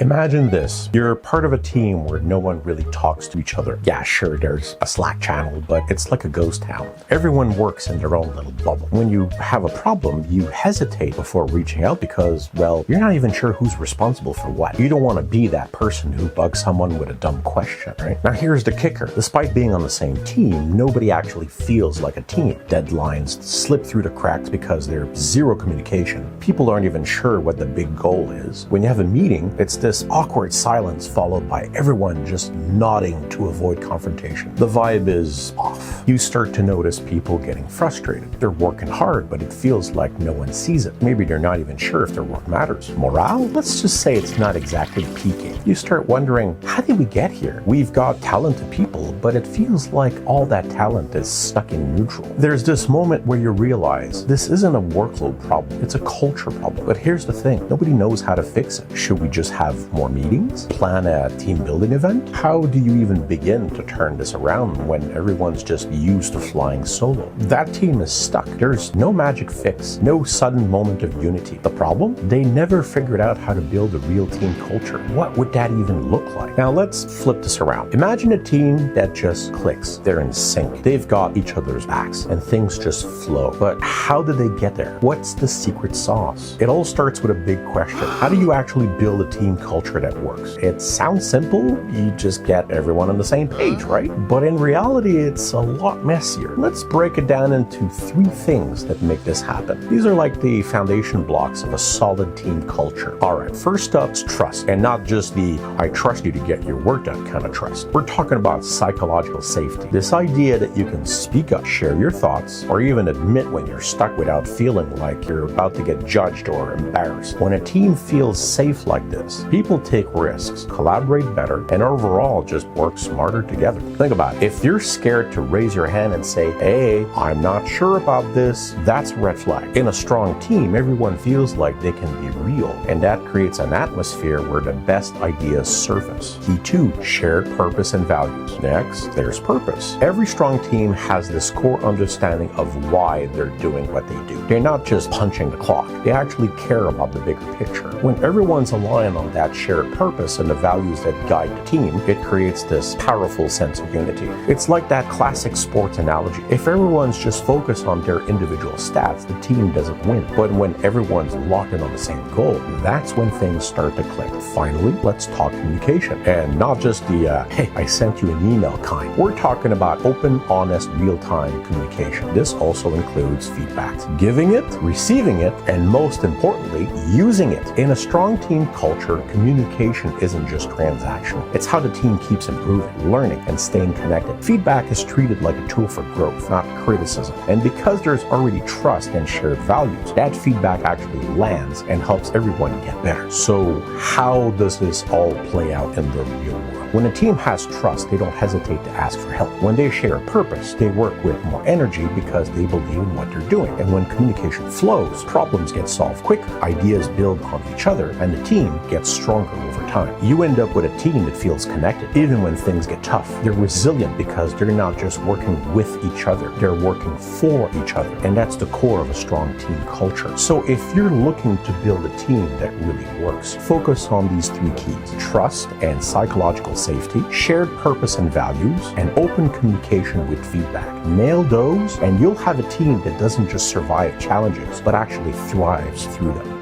Imagine this. You're part of a team where no one really talks to each other. Yeah, sure, there's a Slack channel, but it's like a ghost town. Everyone works in their own little bubble. When you have a problem, you hesitate before reaching out because, well, you're not even sure who's responsible for what. You don't want to be that person who bugs someone with a dumb question, right? Now here's the kicker. Despite being on the same team, nobody actually feels like a team. Deadlines slip through the cracks because there's zero communication. People aren't even sure what the big goal is. When you have a meeting, it's this awkward silence followed by everyone just nodding to avoid confrontation. The vibe is off. You start to notice people getting frustrated. They're working hard, but it feels like no one sees it. Maybe they're not even sure if their work matters. Morale? Let's just say it's not exactly peaking. You start wondering, how did we get here? We've got talented people, but it feels like all that talent is stuck in neutral. There's this moment where you realize this isn't a workload problem, it's a culture problem. But here's the thing, nobody knows how to fix it. Should we just have more meetings? Plan a team building event? How do you even begin to turn this around when everyone's just used to flying solo? That team is stuck. There's no magic fix, no sudden moment of unity. The problem? They never figured out how to build a real team culture. What would that even look like? Now let's flip this around. Imagine a team that just clicks. They're in sync. They've got each other's backs and things just flow. But how did they get there? What's the secret sauce? It all starts with a big question. How do you actually build a team culture that works? It sounds simple. You just get everyone on the same page, right? But in reality, it's a lot messier. Let's break it down into 3 things that make this happen. These are like the foundation blocks of a solid team culture. All right, first up is trust, and not just the I trust you to get your work done kind of trust. We're talking about psychological safety. This idea that you can speak up, share your thoughts, or even admit when you're stuck without feeling like you're about to get judged or embarrassed. When a team feels safe like this, people take risks, collaborate better, and overall just work smarter together. Think about it. If you're scared to raise your hand and say, hey, I'm not sure about this, that's a red flag. In a strong team, everyone feels like they can be real, and that creates an atmosphere where the best ideas surface. Key 2, shared purpose and values. Next, there's purpose. Every strong team has this core understanding of why they're doing what they do. They're not just punching the clock. They actually care about the bigger picture. When everyone's aligned on that shared purpose and the values that guide the team, it creates this powerful sense of unity. It's like that classic sports analogy. If everyone's just focused on their individual stats, the team doesn't win. But when everyone's locked in on the same goal, that's when things start to click. Finally, let's talk communication. And not just the, hey, I sent you an email kind. We're talking about open, honest, real-time communication. This also includes feedback. Giving it, receiving it, and most importantly, using it. In a strong team culture, communication isn't just transactional. It's how the team keeps improving, learning, and staying connected. Feedback is treated like a tool for growth, not criticism. And because there's already trust and shared values, that feedback actually lands and helps everyone get better. So how does this all play out in the real world? When a team has trust, they don't hesitate to ask for help. When they share a purpose, they work with more energy because they believe in what they're doing. And when communication flows, problems get solved quicker, ideas build on each other, and the team gets stronger over time. You end up with a team that feels connected, even when things get tough. They're resilient because they're not just working with each other, they're working for each other. And that's the core of a strong team culture. So if you're looking to build a team that really works, focus on these 3 keys: trust and psychological safety, shared purpose and values, and open communication with feedback. Nail those, and you'll have a team that doesn't just survive challenges, but actually thrives through them.